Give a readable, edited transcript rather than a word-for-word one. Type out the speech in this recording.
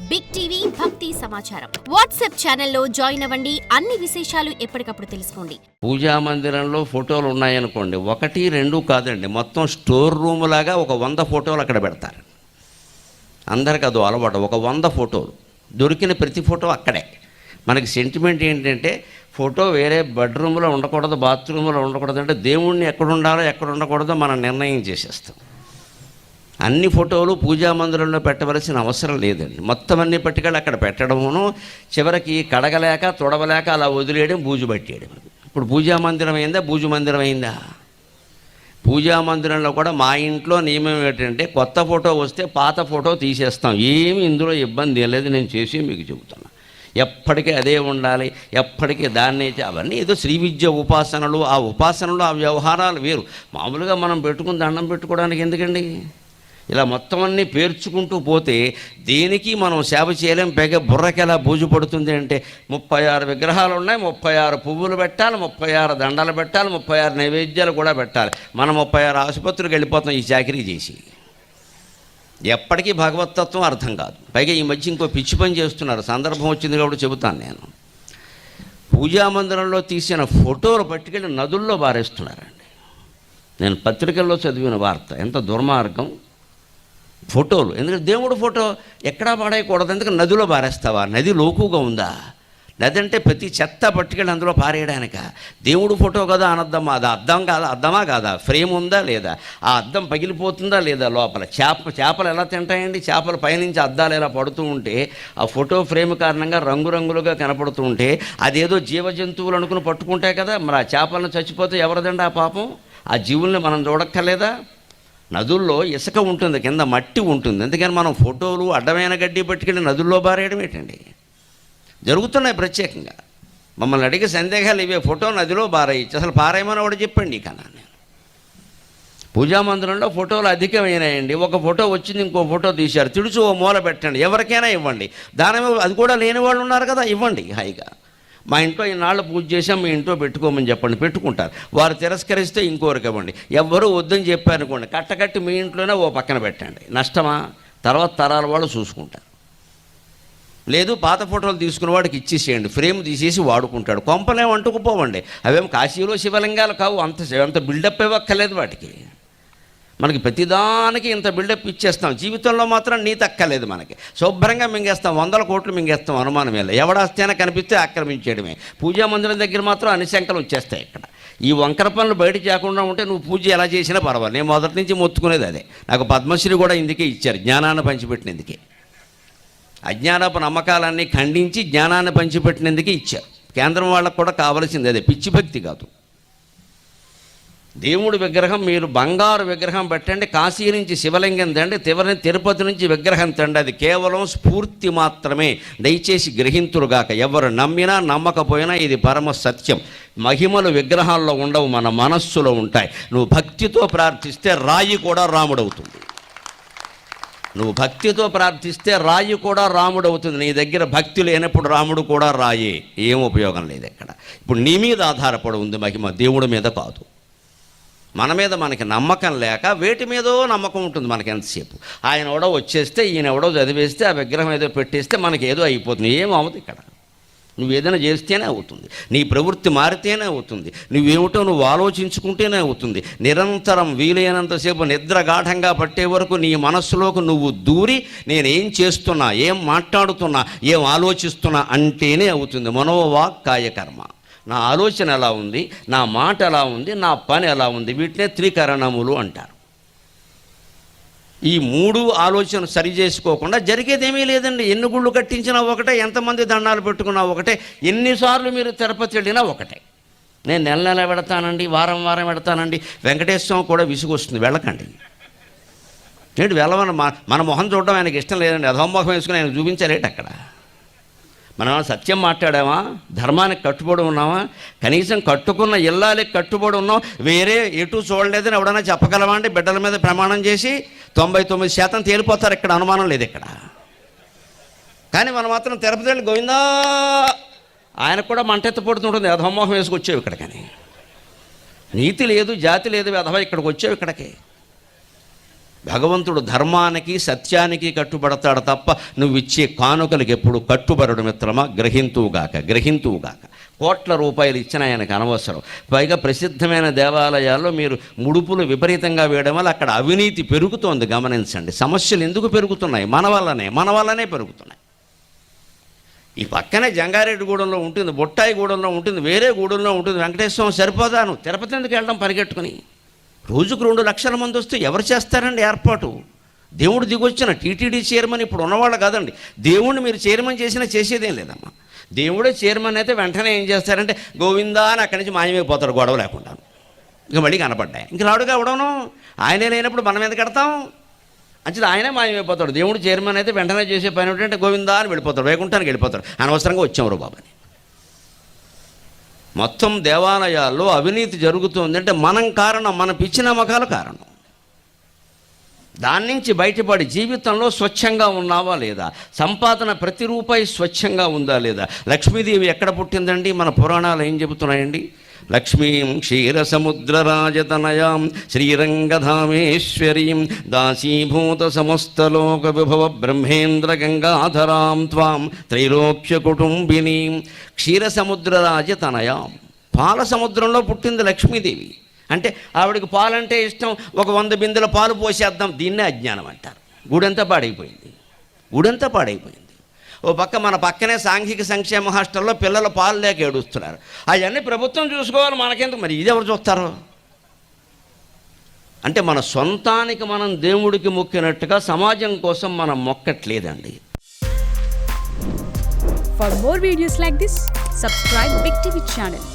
Big TV భక్తి సమాచారం WhatsApp ఛానల్లో జాయిన్ అవ్వండి. అన్ని విశేషాలు ఎప్పటికప్పుడు తెలుసుకోండి. పూజా మందిరంలో ఫోటోలు ఉన్నాయనుకోండి, 1, 2 కాదండి, మొత్తం స్టోర్ రూమ్ లాగా ఒక 100 ఫోటోలు అక్కడ పెడతారు. అందరికి అదో అలవాటు, ఒక 100 ఫోటోలు, దొరికిన ప్రతి ఫోటో అక్కడే. మనకి సెంటిమెంట్ ఏంటంటే ఫోటో వేరే బెడ్రూమ్లో ఉండకూడదు, బాత్రూంలో ఉండకూడదు, అంటే దేవుణ్ణి ఎక్కడ ఉండాలో ఎక్కడ ఉండకూడదో మనం నిర్ణయం చేసేస్తాం. అన్ని ఫోటోలు పూజా మందిరంలో పెట్టవలసిన అవసరం లేదండి. మొత్తం అన్ని పట్టుకెళ్ళి అక్కడ పెట్టడమును, చివరికి కడగలేక తొడవలేక అలా వదిలేయడం, బూజు పట్టేయడం. ఇప్పుడు పూజా మందిరం అయిందా, బూజు మందిరం అయిందా? పూజా మందిరంలో కూడా మా ఇంట్లో నియమం ఏంటంటే కొత్త ఫోటో వస్తే పాత ఫోటో తీసేస్తాం. ఏమి ఇందులో ఇబ్బంది లేదు, నేను చేసి మీకు చెబుతాను. ఎప్పటికీ అదే ఉండాలి, ఎప్పటికీ దాన్నే. అవన్నీ ఏదో శ్రీ విద్య ఉపాసనలు, ఆ ఉపాసనలు ఆ వ్యవహారాలు వేరు. మామూలుగా మనం పెట్టుకుని దండం పెట్టుకోవడానికి ఎందుకండి? ఇలా మొత్తం అన్నీ పేర్చుకుంటూ పోతే దేనికి మనం సేవ చేయలేం. పైగా బుర్రకి ఎలా బూజు పడుతుంది అంటే 36 విగ్రహాలు ఉన్నాయి, 36 పువ్వులు పెట్టాలి, 36 దండాలు పెట్టాలి, 36 నైవేద్యాలు కూడా పెట్టాలి. మనం 36 ఆసుపత్రికి వెళ్ళిపోతాం ఈ చాకరీ చేసి. ఎప్పటికీ భగవతత్వం అర్థం కాదు. పైగా ఈ మధ్య ఇంకో పిచ్చి పని చేస్తున్నారు, సందర్భం వచ్చింది కాబట్టి చెబుతాను నేను. పూజా మందిరంలో తీసిన ఫోటోలు పట్టుకెళ్ళి నదుల్లో బారేస్తున్నారండి. నేను పత్రికల్లో చదివిన వార్త. ఎంత దుర్మార్గం! ఫోటోలు ఎందుకంటే దేవుడు ఫోటో ఎక్కడా పాడేయకూడదు, ఎందుకంటే నదిలో పారేస్తావా? నది లోకుగా ఉందా? నది అంటే ప్రతి చెత్త పట్టుకెళ్ళి అందులో పారేయడానిక? దేవుడు ఫోటో కదా అనద్దమ్మా, అది అద్దం కాదా? అద్దమా కాదా? ఫ్రేమ్ ఉందా లేదా? ఆ అద్దం పగిలిపోతుందా లేదా? లోపల చేపలు ఎలా తింటాయండి? చేపలు పైనుంచి అద్దాలు ఎలా పడుతూ ఉంటే ఆ ఫోటో ఫ్రేమ్ కారణంగా రంగురంగులుగా కనపడుతూ ఉంటే అదేదో జీవజంతువులు అనుకుని పట్టుకుంటాయి కదా. మరి ఆ చేపలను చచ్చిపోతే ఎవరిదండి ఆ పాపం? ఆ జీవుల్ని మనం చూడక్కర్లేదా? నదుల్లో ఇసుక ఉంటుంది, కింద మట్టి ఉంటుంది, అందుకని మనం ఫోటోలు అడ్డమైన గడ్డి పట్టుకెళ్ళి నదుల్లో బారేయడం ఏంటండి? జరుగుతున్నాయి ప్రత్యేకంగా. మమ్మల్ని అడిగే సందేహాలు ఇవే. ఫోటో నదిలో బారేయచ్చు, అసలు పారేయమని కూడా చెప్పండి. కన్నా నేను పూజా మందిరంలో ఫోటోలు అధికమైనాయండి. ఒక ఫోటో వచ్చింది, ఇంకో ఫోటో తీశారు, తిడుచు ఓ మూల పెట్టండి, ఎవరికైనా ఇవ్వండి. దాని అది కూడా లేని వాళ్ళు ఉన్నారు కదా, ఇవ్వండి హాయిగా. మా ఇంట్లో ఇన్నాళ్ళు పూజ చేసాం, మీ ఇంట్లో పెట్టుకోమని చెప్పండి, పెట్టుకుంటారు. వారు తిరస్కరిస్తే ఇంకోరికి ఇవ్వండి. ఎవ్వరూ వద్దని చెప్పారనుకోండి, కట్టకట్టి మీ ఇంట్లోనే ఓ పక్కన పెట్టండి. నష్టమా? తర్వాత తరాల వాళ్ళు చూసుకుంటారు. లేదు పాత ఫోటోలు తీసుకున్న వాడికి ఇచ్చేసేయండి, ఫ్రేమ్ తీసేసి వాడుకుంటాడు. కొంపలేం అంటుకుపోవండి. అవేం కాశీలో శివలింగాలు కావు, అంత బిల్డప్ ఇవ్వక్కర్లేదు వాటికి. మనకి ప్రతిదానికి ఇంత బిల్డప్ ఇచ్చేస్తాం. జీవితంలో మాత్రం నీతి అక్కర్లేదు మనకి. శుభ్రంగా మింగేస్తాం, 100 కోట్లు మింగేస్తాం, అనుమానం వెళ్ళ. ఎవడాస్తేనా కనిపిస్తే ఆక్రమించేయడమే. పూజా మందిరం దగ్గర మాత్రం అన్ని శంకలు వచ్చేస్తాయి. ఇక్కడ ఈ వంకర పనులు బయట చేయకుండా ఉంటే నువ్వు పూజ ఎలా చేసినా పర్వాలేదు. నేను మొదటి నుంచి మొత్తుకునేది అదే. నాకు పద్మశ్రీ కూడా ఇందుకే ఇచ్చారు, జ్ఞానాన్ని పంచిపెట్టినందుకే. అజ్ఞానపు నమ్మకాలన్నీ ఖండించి జ్ఞానాన్ని పంచిపెట్టినందుకే ఇచ్చారు. కేంద్రం వాళ్ళకు కూడా కావలసింది అదే, పిచ్చి భక్తి కాదు. దేవుడి విగ్రహం మీరు బంగారు విగ్రహం పెట్టండి, కాశీ నుంచి శివలింగం తండి, తిరుపతి నుంచి విగ్రహం తండి, అది కేవలం స్ఫూర్తి మాత్రమే. దయచేసి గ్రహింతురుగాక. ఎవరు నమ్మినా నమ్మకపోయినా ఇది పరమ సత్యం. మహిమలు విగ్రహాల్లో ఉండవు, మన మనస్సులో ఉంటాయి. నువ్వు భక్తితో ప్రార్థిస్తే రాయి కూడా రాముడవుతుంది. నువ్వు భక్తితో ప్రార్థిస్తే రాయి కూడా రాముడు అవుతుంది. నీ దగ్గర భక్తి లేనప్పుడు రాముడు కూడా రాయే. ఏం ఉపయోగం లేదు ఇక్కడ. ఇప్పుడు నీ మీద ఆధారపడి ఉంది మహిమ, దేవుడి మీద కాదు. మన మీద మనకి నమ్మకం లేక వేటి మీదో నమ్మకం ఉంటుంది మనకి ఎంతసేపు. ఆయన ఎవడో వచ్చేస్తే, ఈయన ఎవడో చదివేస్తే, ఆ విగ్రహం ఏదో పెట్టేస్తే మనకి ఏదో అయిపోతుంది. ఏమవుతుంది ఇక్కడ? నువ్వు ఏదైనా చేస్తేనే అవుతుంది, నీ ప్రవృత్తి మారితేనే అవుతుంది, నువ్వేమిటో నువ్వు ఆలోచించుకుంటేనే అవుతుంది. నిరంతరం వీలైనంతసేపు నిద్ర గాఢంగా పట్టే వరకు నీ మనస్సులోకి నువ్వు దూరి నేనేం చేస్తున్నా, ఏం మాట్లాడుతున్నా, ఏం ఆలోచిస్తున్నా అంటేనే అవుతుంది. మనోవాక్ కాయకర్మ. నా ఆలోచన ఎలా ఉంది, నా మాట ఎలా ఉంది, నా పని ఎలా ఉంది, వీటినే త్రికరణములు అంటారు. ఈ 3 ఆలోచన సరి చేసుకోకుండా జరిగేదేమీ లేదండి. ఎన్ని గుళ్ళు కట్టించినా ఒకటే, ఎంతమంది దండాలు పెట్టుకున్నా ఒకటే, ఎన్నిసార్లు మీరు తిరుపతి వెళ్ళినా ఒకటే. నేను నెల పెడతానండి, వారం పెడతానండి. వెంకటేశ్వరం కూడా విసుగొస్తుంది, వెళ్ళకండి. ఏంటి వెళ్ళమని మన మొహం చూడడం ఆయనకి ఇష్టం లేదండి. అధోమొఖం వేసుకుని ఆయన చూపించాలేట అక్కడ. మనం సత్యం మాట్లాడామా? ధర్మానికి కట్టుబడి ఉన్నామా? కనీసం కట్టుకున్న ఇల్లాలకి కట్టుబడి ఉన్నాం. వేరే ఎటు చూడలేదని ఎవడన్నా చెప్పగలవా అండి? బిడ్డల మీద ప్రమాణం చేసి 99% తేలిపోతారు, ఇక్కడ అనుమానం లేదు ఇక్కడ. కానీ మనం మాత్రం తిరుపతి వెళ్ళి గోవిందా, ఆయనకు కూడా మంటెత్తపడుతుంటుంది. అధోమోహం వేసుకొచ్చేవి ఇక్కడ. కానీ నీతి లేదు, జాతి లేదు, అధవ ఇక్కడికి వచ్చేవి ఇక్కడికి. భగవంతుడు ధర్మానికి సత్యానికి కట్టుబడతాడు తప్ప నువ్వు ఇచ్చే కానుకలకి ఎప్పుడు కట్టుబడడు మిత్రమా. గ్రహింతువుగాక. కోట్ల రూపాయలు ఇచ్చిన ఆయనకు అనవసరం. పైగా ప్రసిద్ధమైన దేవాలయాల్లో మీరు ముడుపులు విపరీతంగా వేయడం వల్ల అక్కడ అవినీతి పెరుగుతోంది. గమనించండి. సమస్యలు ఎందుకు పెరుగుతున్నాయి? మన వల్లనే పెరుగుతున్నాయి. ఈ పక్కనే జంగారెడ్డిగూడెంలో ఉంటుంది, బొట్టాయిగూడెంలో ఉంటుంది, వేరే గూడెంలో ఉంటుంది. వెంకటేశ్వరం సరిపోదాను తిరుపతి ఎందుకు వెళ్ళడం పరిగెట్టుకుని? రోజుకు 2 లక్షల మంది వస్తే ఎవరు చేస్తారండి ఏర్పాటు? దేవుడు దిగొచ్చిన టీటీడీ చైర్మన్ ఇప్పుడు ఉన్నవాళ్ళు కాదండి. దేవుణ్ణి మీరు చైర్మన్ చేసినా చేసేదేం లేదమ్మా. దేవుడే చైర్మన్ అయితే వెంటనే ఏం చేస్తారంటే గోవిందా అని అక్కడి నుంచి మాయమైపోతాడు గొడవ లేకుండా. ఇంకా మళ్ళీ కనపడ్డాయి. ఇంక రాడుగా అవడను. ఆయనే లేనప్పుడు మనం ఎందుకు కడతాం? అంచేది ఆయనే మాయమైపోతాడు. దేవుడు చైర్మన్ అయితే వెంటనే చేసే పని ఏంటంటే గోవిందా అని వెళ్ళిపోతాడు, వైకుంఠానికి వెళ్ళిపోతాడు. అనవసరంగా వచ్చాము బాబాని. మొత్తం దేవాలయాల్లో అవినీతి జరుగుతుందంటే మనం కారణం, మన పిచ్చి నమ్మకాలు కారణం. దాని నుంచి బయటపడి జీవితంలో స్వచ్ఛంగా ఉన్నావా లేదా? సంపాదన ప్రతి రూపాయి స్వచ్ఛంగా ఉందా లేదా? లక్ష్మీదేవి ఎక్కడ పుట్టిందండి? మన పురాణాలు ఏం చెబుతున్నాయండి? లక్ష్మీం క్షీరసముద్రరాజతనయాం శ్రీరంగధామేశ్వరీం దాసీభూత సమస్తలోక విభవ బ్రహ్మేంద్ర గంగాధరాం త్వాం త్రైలోక్య కుటుంబినీం. క్షీరసముద్రరాజతనయాం, పాల సముద్రంలో పుట్టింది లక్ష్మీదేవి. అంటే ఆవిడకి పాలంటే ఇష్టం. ఒక 100 బిందెల పాలు పోసేద్దాం, దీన్నే అజ్ఞానం అంటారు. గుడంతా పాడైపోయింది. ఓ పక్క మన పక్కనే సాంఘిక సంక్షేమ హాస్టల్లో పిల్లల పాలు లేక ఏడుస్తున్నారు. అవన్నీ ప్రభుత్వం చూసుకోవాలి, మనకెందుకు? మరి ఇది ఎవరు చూస్తారు? అంటే మన సొంతానికి మనం దేవుడికి మొక్కినట్టుగా సమాజం కోసం మనం మొక్కట్లేదండి. For more videos like this, subscribe Big TV channel.